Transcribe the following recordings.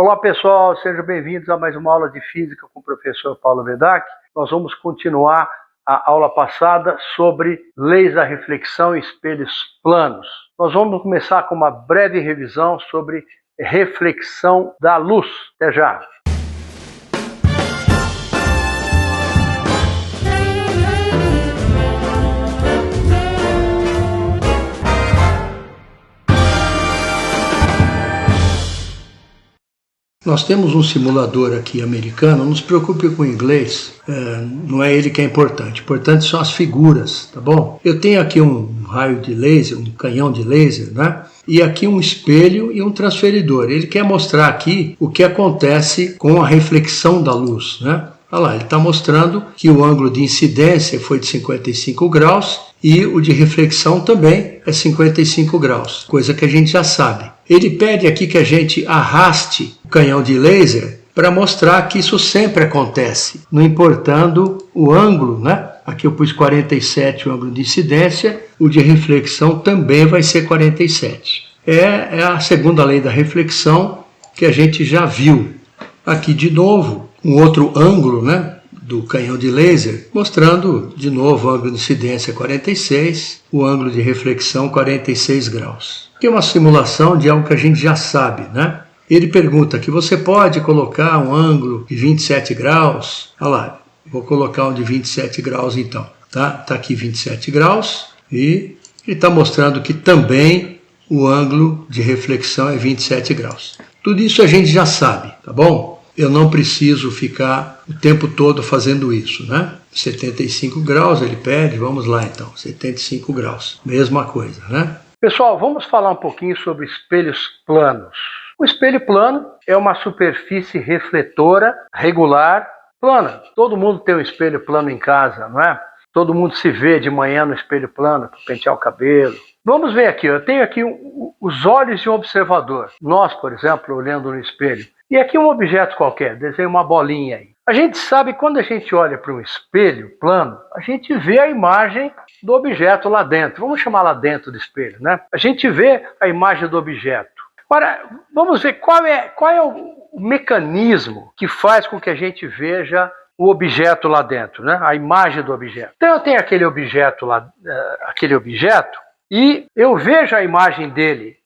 Olá pessoal, sejam bem-vindos a mais uma aula de Física com o professor Paulo Vedac. Nós vamos continuar a aula passada sobre leis da reflexão e espelhos planos. Nós vamos começar com uma breve revisão sobre reflexão da luz. Até já! Nós temos um simulador aqui americano, não se preocupe com o inglês, não é ele que é importante. Importante são as figuras, tá bom? Eu tenho aqui um raio de laser, um canhão de laser, né? E aqui um espelho e um transferidor. Ele quer mostrar aqui o que acontece com a reflexão da luz, né? Olha lá, ele está mostrando que o ângulo de incidência foi de 55 graus e o de reflexão também é 55 graus, coisa que a gente já sabe. Ele pede aqui que a gente arraste o canhão de laser para mostrar que isso sempre acontece, não importando o ângulo, né? Aqui eu pus 47 o ângulo de incidência, o de reflexão também vai ser 47. É a segunda lei da reflexão que a gente já viu. Aqui de novo, um outro ângulo, né, do canhão de laser, mostrando de novo o ângulo de incidência 46, o ângulo de reflexão 46 graus. Aqui é uma simulação de algo que a gente já sabe, né? Ele pergunta que você pode colocar um ângulo de 27 graus. Olha lá, vou colocar um de 27 graus então. Tá aqui 27 graus e ele está mostrando que também o ângulo de reflexão é 27 graus. Tudo isso a gente já sabe, tá bom? Eu não preciso ficar o tempo todo fazendo isso, né? 75 graus ele pede, vamos lá então, 75 graus, mesma coisa, né? Pessoal, vamos falar um pouquinho sobre espelhos planos. O espelho plano é uma superfície refletora, regular, plana. Todo mundo tem um espelho plano em casa, não é? Todo mundo se vê de manhã no espelho plano para pentear o cabelo. Vamos ver aqui, eu tenho aqui os olhos de um observador. Nós, por exemplo, olhando no espelho. E aqui um objeto qualquer, desenho uma bolinha aí. A gente sabe que quando a gente olha para um espelho plano, a gente vê a imagem do objeto lá dentro. Vamos chamar lá dentro do espelho, né? A gente vê a imagem do objeto. Agora, vamos ver qual é o mecanismo que faz com que a gente veja o objeto lá dentro, né? A imagem do objeto. Então eu tenho aquele objeto lá, e eu vejo a imagem dele.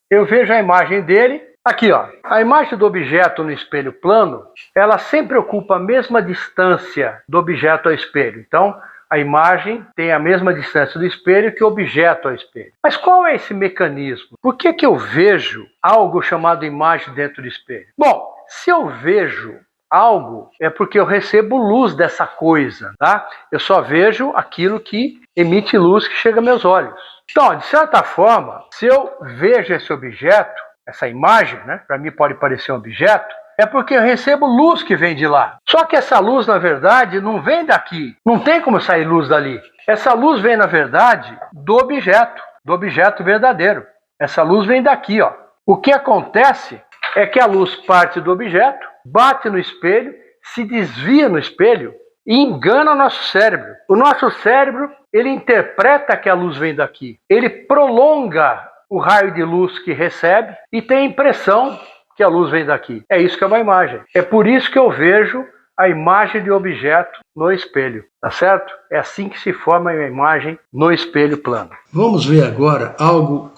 Aqui, ó, a imagem do objeto no espelho plano, ela sempre ocupa a mesma distância do objeto ao espelho. Então, a imagem tem a mesma distância do espelho que o objeto ao espelho. Mas qual é esse mecanismo? Por que eu vejo algo chamado imagem dentro do espelho? Bom, se eu vejo algo, é porque eu recebo luz dessa coisa, tá? Eu só vejo aquilo que emite luz que chega aos meus olhos. Então, de certa forma, se eu vejo esse objeto, essa imagem, né, para mim pode parecer um objeto, é porque eu recebo luz que vem de lá. Só que essa luz, na verdade, não vem daqui. Não tem como sair luz dali. Essa luz vem, na verdade, do objeto verdadeiro. Essa luz vem daqui, ó. O que acontece é que a luz parte do objeto, bate no espelho, se desvia no espelho e engana o nosso cérebro. O nosso cérebro, ele interpreta que a luz vem daqui. Ele prolonga o raio de luz que recebe e tem a impressão que a luz vem daqui. É isso que é uma imagem. É por isso que eu vejo a imagem de objeto no espelho, tá certo? É assim que se forma a imagem no espelho plano. Vamos ver agora algo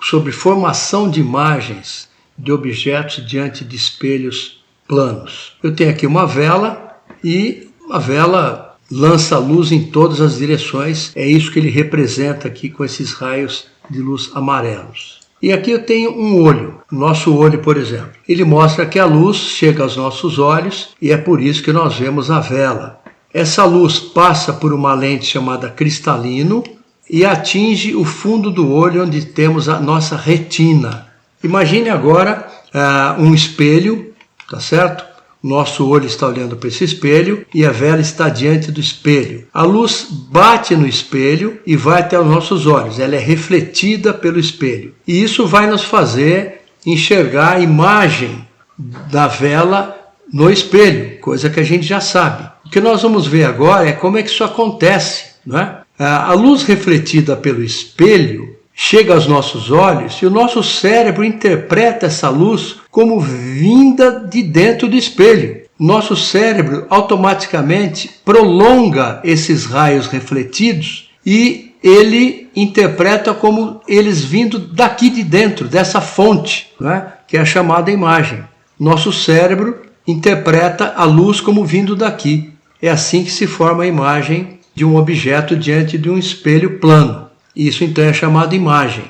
sobre formação de imagens de objetos diante de espelhos planos. Eu tenho aqui uma vela e a vela lança luz em todas as direções. É isso que ele representa aqui com esses raios de luz amarelos. E aqui eu tenho um olho, nosso olho, por exemplo. Ele mostra que a luz chega aos nossos olhos e é por isso que nós vemos a vela. Essa luz passa por uma lente chamada cristalino e atinge o fundo do olho onde temos a nossa retina. Imagine agora um espelho, tá certo? Nosso olho está olhando para esse espelho e a vela está diante do espelho. A luz bate no espelho e vai até os nossos olhos. Ela é refletida pelo espelho. E isso vai nos fazer enxergar a imagem da vela no espelho, coisa que a gente já sabe. O que nós vamos ver agora é como é que isso acontece, não é? A luz refletida pelo espelho chega aos nossos olhos e o nosso cérebro interpreta essa luz como vinda de dentro do espelho. Nosso cérebro automaticamente prolonga esses raios refletidos e ele interpreta como eles vindo daqui de dentro, dessa fonte, né, que é a chamada imagem. Nosso cérebro interpreta a luz como vindo daqui. É assim que se forma a imagem de um objeto diante de um espelho plano. Isso então é chamado imagem.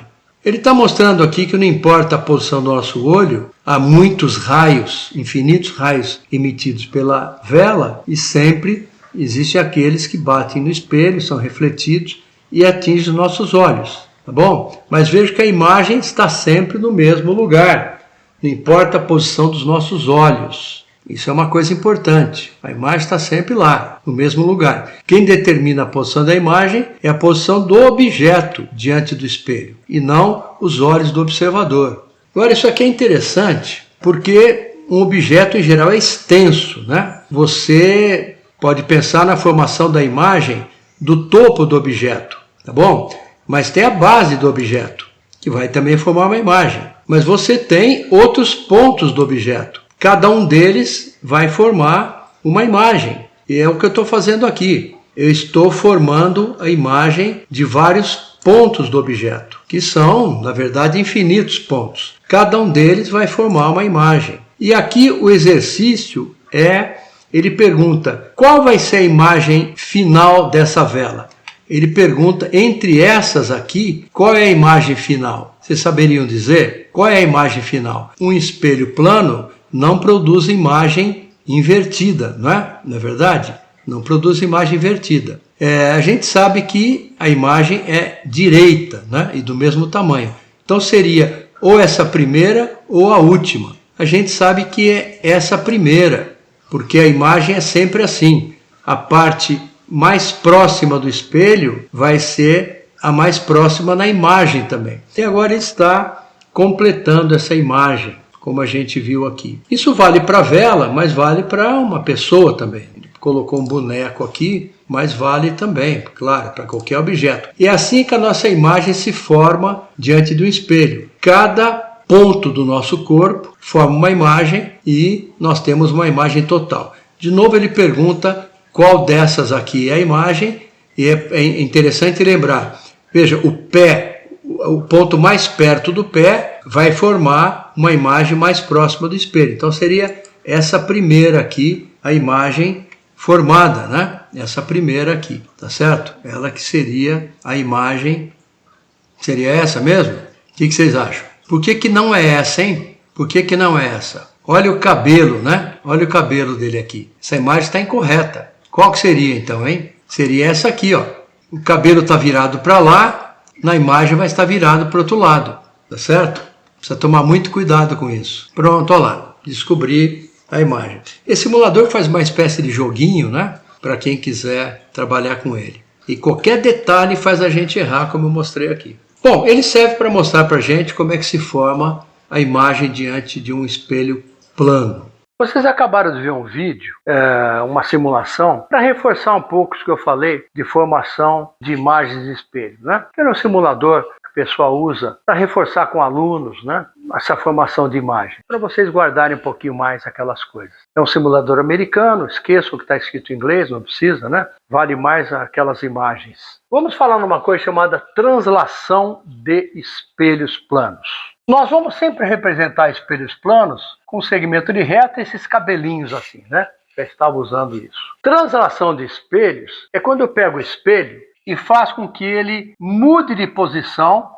Ele está mostrando aqui que não importa a posição do nosso olho, há muitos raios, infinitos raios emitidos pela vela e sempre existem aqueles que batem no espelho, são refletidos e atingem os nossos olhos, tá bom? Mas veja que a imagem está sempre no mesmo lugar, não importa a posição dos nossos olhos. Isso é uma coisa importante. A imagem está sempre lá, no mesmo lugar. Quem determina a posição da imagem é a posição do objeto diante do espelho, e não os olhos do observador. Agora, isso aqui é interessante, porque um objeto, em geral, é extenso, né? Você pode pensar na formação da imagem do topo do objeto, tá bom? Mas tem a base do objeto, que vai também formar uma imagem. Mas você tem outros pontos do objeto. Cada um deles vai formar uma imagem. E é o que eu estou fazendo aqui. Eu estou formando a imagem de vários pontos do objeto, que são, na verdade, infinitos pontos. Cada um deles vai formar uma imagem. E aqui o exercício ele pergunta, qual vai ser a imagem final dessa vela? Ele pergunta, entre essas aqui, qual é a imagem final? Vocês saberiam dizer? Qual é a imagem final? Um espelho plano não produz imagem invertida, não é verdade? Não produz imagem invertida. A gente sabe que a imagem é direita, né? E do mesmo tamanho. Então seria ou essa primeira ou a última. A gente sabe que é essa primeira, porque a imagem é sempre assim. A parte mais próxima do espelho vai ser a mais próxima na imagem também. E agora ele está completando essa imagem, como a gente viu aqui. Isso vale para a vela, mas vale para uma pessoa também. Ele colocou um boneco aqui, mas vale também, claro, para qualquer objeto. E é assim que a nossa imagem se forma diante do espelho. Cada ponto do nosso corpo forma uma imagem e nós temos uma imagem total. De novo ele pergunta qual dessas aqui é a imagem, e é interessante lembrar. Veja, o pé, o ponto mais perto do pé vai formar uma imagem mais próxima do espelho. Então seria essa primeira aqui, a imagem formada, né? Essa primeira aqui, tá certo? Ela que seria a imagem, seria essa mesmo? O que vocês acham? Por que não é essa, hein? Por que não é essa? Olha o cabelo, né? Olha o cabelo dele aqui. Essa imagem está incorreta. Qual que seria então, hein? Seria essa aqui, ó. O cabelo está virado para lá, na imagem vai estar virado para o outro lado, tá certo? Precisa tomar muito cuidado com isso. Pronto, olha lá, descobri a imagem. Esse simulador faz uma espécie de joguinho, né? Para quem quiser trabalhar com ele. E qualquer detalhe faz a gente errar, como eu mostrei aqui. Bom, ele serve para mostrar para a gente como é que se forma a imagem diante de um espelho plano. Vocês acabaram de ver um vídeo, uma simulação, para reforçar um pouco isso que eu falei de formação de imagens de espelho, né? Que é um simulador que o pessoal usa para reforçar com alunos, né? Essa formação de imagem, para vocês guardarem um pouquinho mais aquelas coisas. É um simulador americano, esqueçam o que está escrito em inglês, não precisa, né? Vale mais aquelas imagens. Vamos falar numa coisa chamada translação de espelhos planos. Nós vamos sempre representar espelhos planos com segmento de reta e esses cabelinhos assim, né? Já estava usando isso. Translação de espelhos é quando eu pego o espelho e faço com que ele mude de posição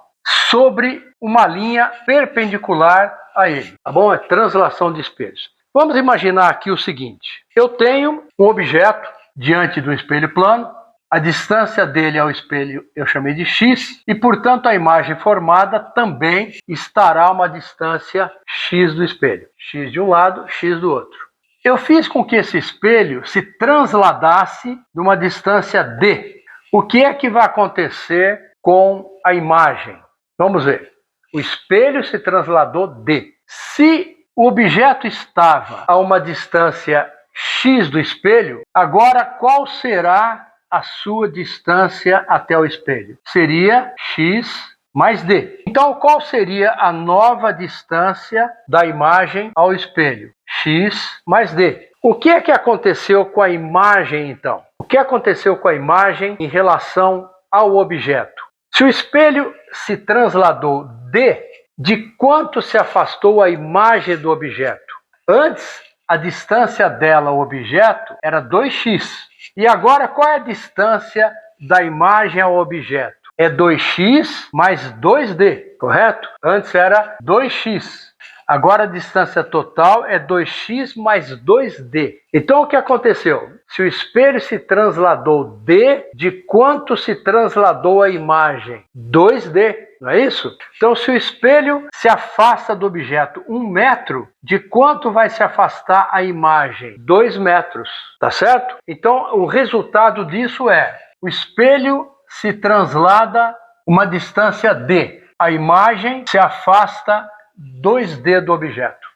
sobre uma linha perpendicular a ele, tá bom? É translação de espelhos. Vamos imaginar aqui o seguinte. Eu tenho um objeto diante do espelho plano. A distância dele ao espelho eu chamei de x e, portanto, a imagem formada também estará a uma distância x do espelho. X de um lado, x do outro. Eu fiz com que esse espelho se transladasse numa distância d. O que é que vai acontecer com a imagem? Vamos ver. O espelho se trasladou d. Se o objeto estava a uma distância x do espelho, agora qual será a sua distância até o espelho? Seria x mais D. Então, qual seria a nova distância da imagem ao espelho? X mais D. O que é que aconteceu com a imagem, então? O que aconteceu com a imagem em relação ao objeto? Se o espelho se transladou D, de quanto se afastou a imagem do objeto? Antes, a distância dela ao objeto era 2x. E agora, qual é a distância da imagem ao objeto? É 2x mais 2D, correto? Antes era 2x. Agora a distância total é 2x mais 2D. Então o que aconteceu? Se o espelho se transladou D, de quanto se transladou a imagem? 2D, não é isso? Então se o espelho se afasta do objeto 1 metro, de quanto vai se afastar a imagem? 2 metros, tá certo? Então o resultado disso é, o espelho se translada uma distância D, a imagem se afasta 2D do objeto.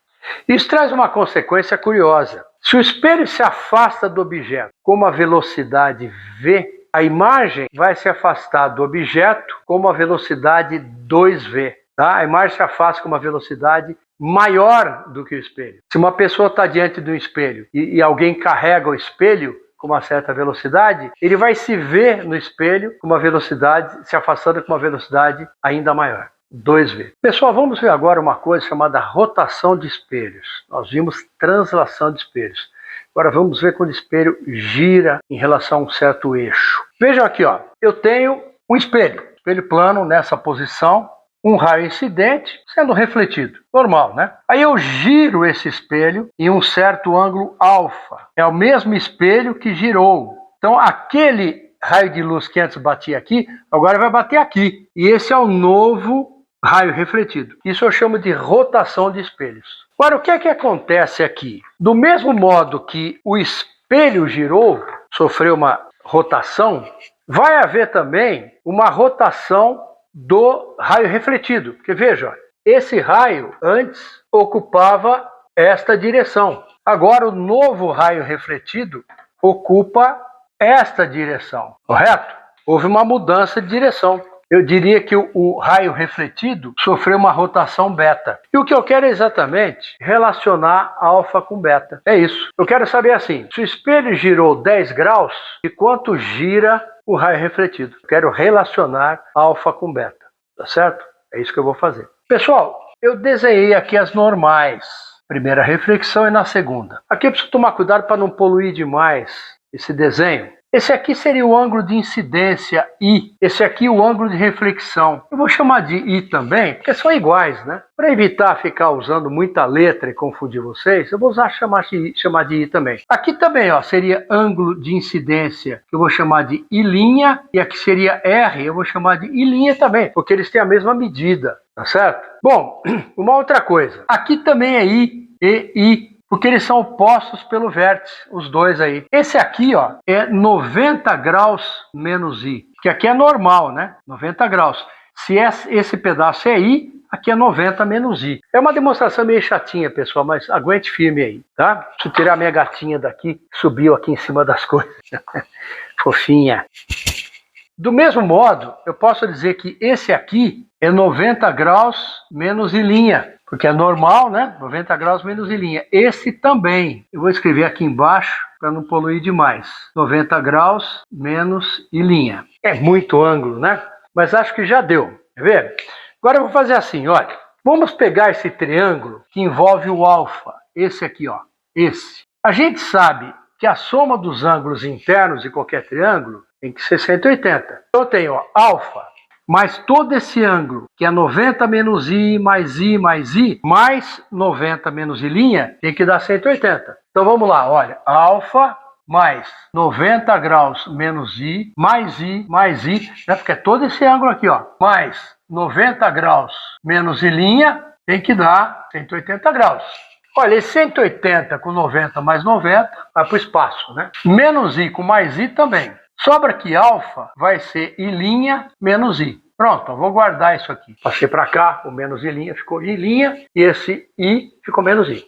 Isso traz uma consequência curiosa. Se o espelho se afasta do objeto com uma velocidade v, a imagem vai se afastar do objeto com uma velocidade 2v. Tá? A imagem se afasta com uma velocidade maior do que o espelho. Se uma pessoa está diante do espelho e alguém carrega o espelho com uma certa velocidade, ele vai se ver no espelho com uma velocidade, se afastando com uma velocidade ainda maior. 2V. Pessoal, vamos ver agora uma coisa chamada rotação de espelhos. Nós vimos translação de espelhos. Agora vamos ver quando o espelho gira em relação a um certo eixo. Vejam aqui, ó. Eu tenho um espelho plano nessa posição, um raio incidente sendo refletido. Normal, né? Aí eu giro esse espelho em um certo ângulo alfa. É o mesmo espelho que girou. Então aquele raio de luz que antes batia aqui, agora vai bater aqui. E esse é o novo raio refletido. Isso eu chamo de rotação de espelhos. Agora, o que é que acontece aqui? Do mesmo modo que o espelho girou, sofreu uma rotação, vai haver também uma rotação do raio refletido. Porque veja, esse raio antes ocupava esta direção. Agora o novo raio refletido ocupa esta direção, correto? Houve uma mudança de direção. Eu diria que o raio refletido sofreu uma rotação beta. E o que eu quero é exatamente relacionar alfa com beta. É isso. Eu quero saber assim, se o espelho girou 10 graus, de quanto gira o raio refletido? Eu quero relacionar alfa com beta, tá certo? É isso que eu vou fazer. Pessoal, eu desenhei aqui as normais. Primeira reflexão e na segunda. Aqui eu preciso tomar cuidado para não poluir demais esse desenho. Esse aqui seria o ângulo de incidência I. Esse aqui o ângulo de reflexão. Eu vou chamar de I também, porque são iguais, né? Para evitar ficar usando muita letra e confundir vocês, eu vou chamar de I também. Aqui também, ó, seria ângulo de incidência, que eu vou chamar de I', e aqui seria R, eu vou chamar de I' também, porque eles têm a mesma medida, tá certo? Bom, uma outra coisa. Aqui também é I e I, porque eles são opostos pelo vértice, os dois aí. Esse aqui, ó, é 90 graus menos I, que aqui é normal, né? 90 graus. Se esse pedaço é I, aqui é 90 menos I. É uma demonstração meio chatinha, pessoal, mas aguente firme aí, tá? Deixa eu tirar minha gatinha daqui, subiu aqui em cima das coisas. Fofinha. Do mesmo modo, eu posso dizer que esse aqui é 90 graus menos I', porque é normal, né? 90 graus menos I'. Esse também, eu vou escrever aqui embaixo para não poluir demais. 90 graus menos I'. É muito ângulo, né? Mas acho que já deu, quer ver? Agora eu vou fazer assim, olha. Vamos pegar esse triângulo que envolve o alfa. Esse aqui, ó. Esse. A gente sabe que a soma dos ângulos internos de qualquer triângulo tem que ser 180. Então eu tenho, ó, alfa mais todo esse ângulo, que é 90 menos I, mais 90 menos I', tem que dar 180. Então vamos lá, olha, alfa mais 90 graus menos I, mais I, né? Porque é todo esse ângulo aqui, ó, mais 90 graus menos I', tem que dar 180 graus. Olha, esse 180 com 90 mais 90 vai para o espaço, né? Menos I com mais I também. Sobra que alfa vai ser I' menos I. Pronto, eu vou guardar isso aqui. Passei para cá, o menos I' ficou I', e esse I ficou menos I.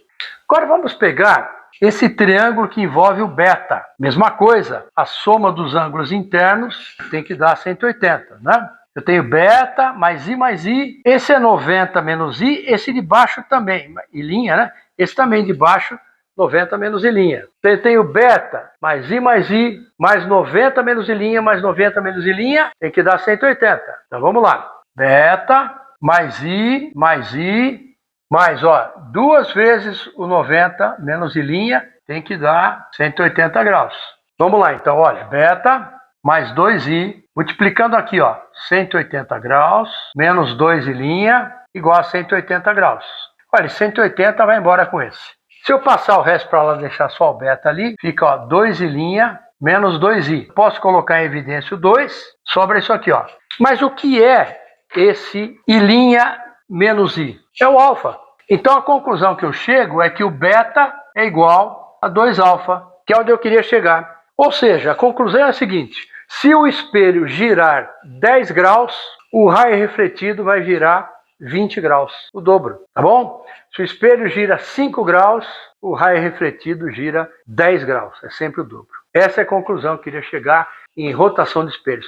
Agora vamos pegar esse triângulo que envolve o beta. Mesma coisa, a soma dos ângulos internos tem que dar 180, né? Eu tenho beta mais I. Esse é 90 menos I. Esse de baixo também. I', né? Esse também de baixo, 90 menos I'. Então eu tenho beta mais I, mais 90 menos I', mais 90 menos I', tem que dar 180. Então vamos lá. Beta mais I, mais, ó, 2 vezes o 90 menos I', tem que dar 180 graus. Vamos lá, então, olha, beta mais 2i, multiplicando aqui, ó, 180 graus, menos 2i' igual a 180 graus. Olha, 180 vai embora com esse. Se eu passar o resto para lá e deixar só o beta ali, fica, ó, 2i' menos 2i. Posso colocar em evidência o 2, sobra isso aqui, ó. Mas o que é esse I' menos i? É o alfa. Então a conclusão que eu chego é que o beta é igual a 2α, que é onde eu queria chegar. Ou seja, a conclusão é a seguinte: se o espelho girar 10 graus, o raio refletido vai girar 20 graus, o dobro, tá bom? Se o espelho gira 5 graus, o raio refletido gira 10 graus, é sempre o dobro. Essa é a conclusão que eu queria chegar em rotação de espelhos.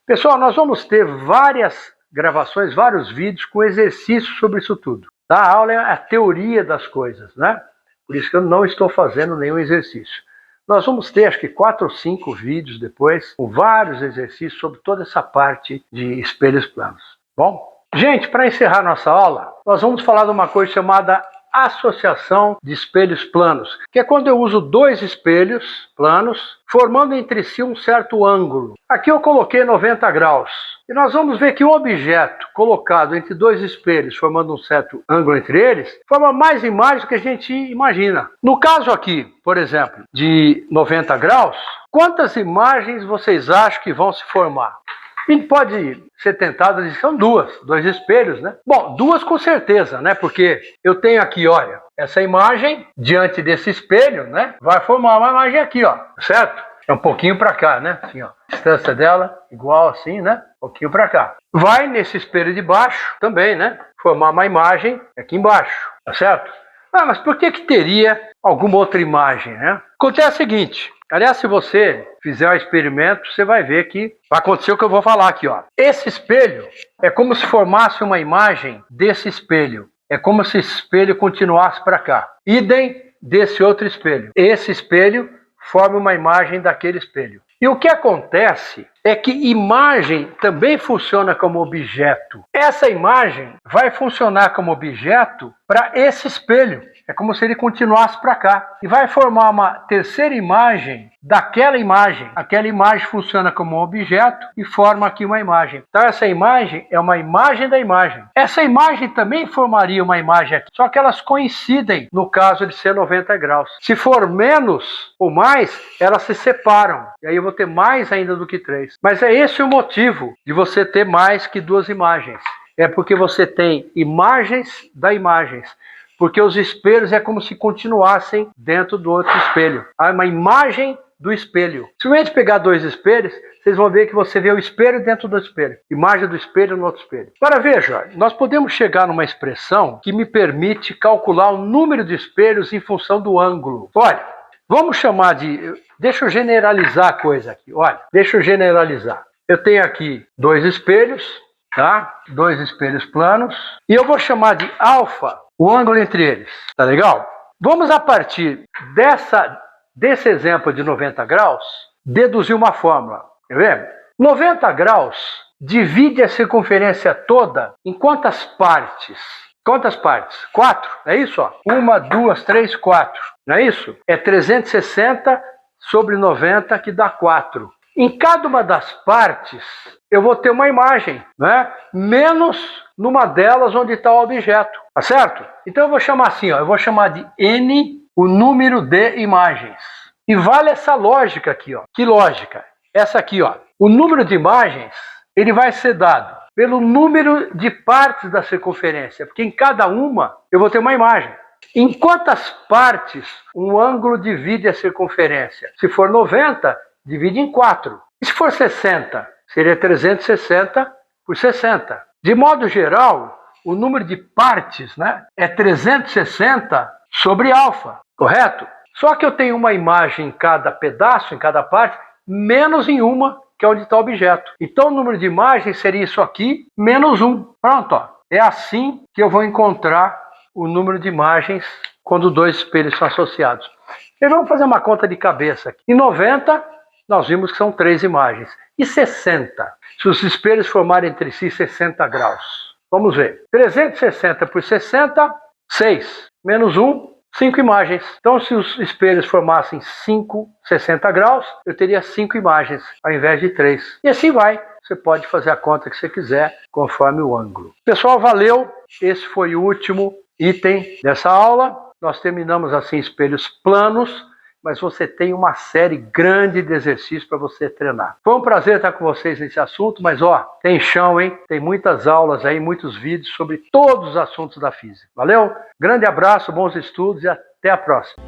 Pessoal, nós vamos ter várias gravações, vários vídeos com exercícios sobre isso tudo. A aula é a teoria das coisas, né? Por isso que eu não estou fazendo nenhum exercício. Nós vamos ter, acho que 4 ou 5 vídeos depois, com vários exercícios sobre toda essa parte de espelhos planos. Bom, gente, para encerrar nossa aula, nós vamos falar de uma coisa chamada associação de espelhos planos, que é quando eu uso 2 espelhos planos, formando entre si um certo ângulo. Aqui eu coloquei 90 graus. E nós vamos ver que um objeto colocado entre 2 espelhos, formando um certo ângulo entre eles, forma mais imagens do que a gente imagina. No caso aqui, por exemplo, de 90 graus, quantas imagens vocês acham que vão se formar? A gente pode ser tentado a dizer que são 2 espelhos, né? Bom, 2 com certeza, né? Porque eu tenho aqui, olha, essa imagem diante desse espelho, né? Vai formar uma imagem aqui, ó, certo? É um pouquinho para cá, né? Assim, ó. A distância dela igual assim, né? Um pouquinho para cá. Vai nesse espelho de baixo também, né? Formar uma imagem aqui embaixo, tá certo? Ah, mas por que teria alguma outra imagem, né? Acontece o seguinte. Aliás, se você fizer o experimento, você vai ver que vai acontecer o que eu vou falar aqui, ó. Esse espelho é como se formasse uma imagem desse espelho. É como se esse espelho continuasse para cá. Idem desse outro espelho. Esse espelho forma uma imagem daquele espelho. E o que acontece é que imagem também funciona como objeto. Essa imagem vai funcionar como objeto para esse espelho. É como se ele continuasse para cá. E vai formar uma terceira imagem daquela imagem. Aquela imagem funciona como um objeto e forma aqui uma imagem. Então essa imagem é uma imagem da imagem. Essa imagem também formaria uma imagem aqui. Só que elas coincidem no caso de ser 90 graus. Se for menos ou mais, elas se separam. E aí eu vou ter mais ainda do que 3. Mas é esse o motivo de você ter mais que 2 imagens. É porque você tem imagens da imagens. Porque os espelhos é como se continuassem dentro do outro espelho. Há uma imagem do espelho. Se a gente pegar 2 espelhos, vocês vão ver que você vê o espelho dentro do espelho. Imagem do espelho no outro espelho. Agora veja, nós podemos chegar numa expressão que me permite calcular o número de espelhos em função do ângulo. Olha, vamos chamar de... Deixa eu generalizar a coisa aqui. Olha, deixa eu generalizar. Eu tenho aqui 2 espelhos, tá? 2 espelhos planos. E eu vou chamar de alfa o ângulo entre eles. Tá legal? Vamos, a partir desse exemplo de 90 graus, deduzir uma fórmula. Quer ver? 90 graus divide a circunferência toda em quantas partes? Quantas partes? 4, é isso? 1, 2, 3, 4. Não é isso? É 360 sobre 90 que dá 4. Em cada uma das partes, eu vou ter uma imagem, né? Menos numa delas onde está o objeto, tá certo? Então eu vou chamar assim, ó, eu vou chamar de N o número de imagens. E vale essa lógica aqui, ó. Que lógica? Essa aqui, ó. O número de imagens, ele vai ser dado pelo número de partes da circunferência, porque em cada uma eu vou ter uma imagem. Em quantas partes um ângulo divide a circunferência? Se for 90, divide em 4. E se for 60, seria 360 por 60. De modo geral, o número de partes, né, é 360 sobre alfa, correto? Só que eu tenho uma imagem em cada pedaço, em cada parte, menos em uma, que é onde está o objeto. Então o número de imagens seria isso aqui, menos 1. Pronto, ó. É assim que eu vou encontrar o número de imagens quando dois espelhos são associados. E vamos fazer uma conta de cabeça aqui. Em 90, nós vimos que são 3 imagens. E 60? Se os espelhos formarem entre si 60 graus. Vamos ver. 360 por 60, 6. Menos 1, 5 imagens. Então, se os espelhos formassem 60 graus, eu teria 5 imagens, ao invés de 3. E assim vai. Você pode fazer a conta que você quiser, conforme o ângulo. Pessoal, valeu! Esse foi o último item dessa aula. Nós terminamos assim espelhos planos, mas você tem uma série grande de exercícios para você treinar. Foi um prazer estar com vocês nesse assunto, mas ó, tem chão, hein? Tem muitas aulas aí, muitos vídeos sobre todos os assuntos da física. Valeu? Grande abraço, bons estudos e até a próxima.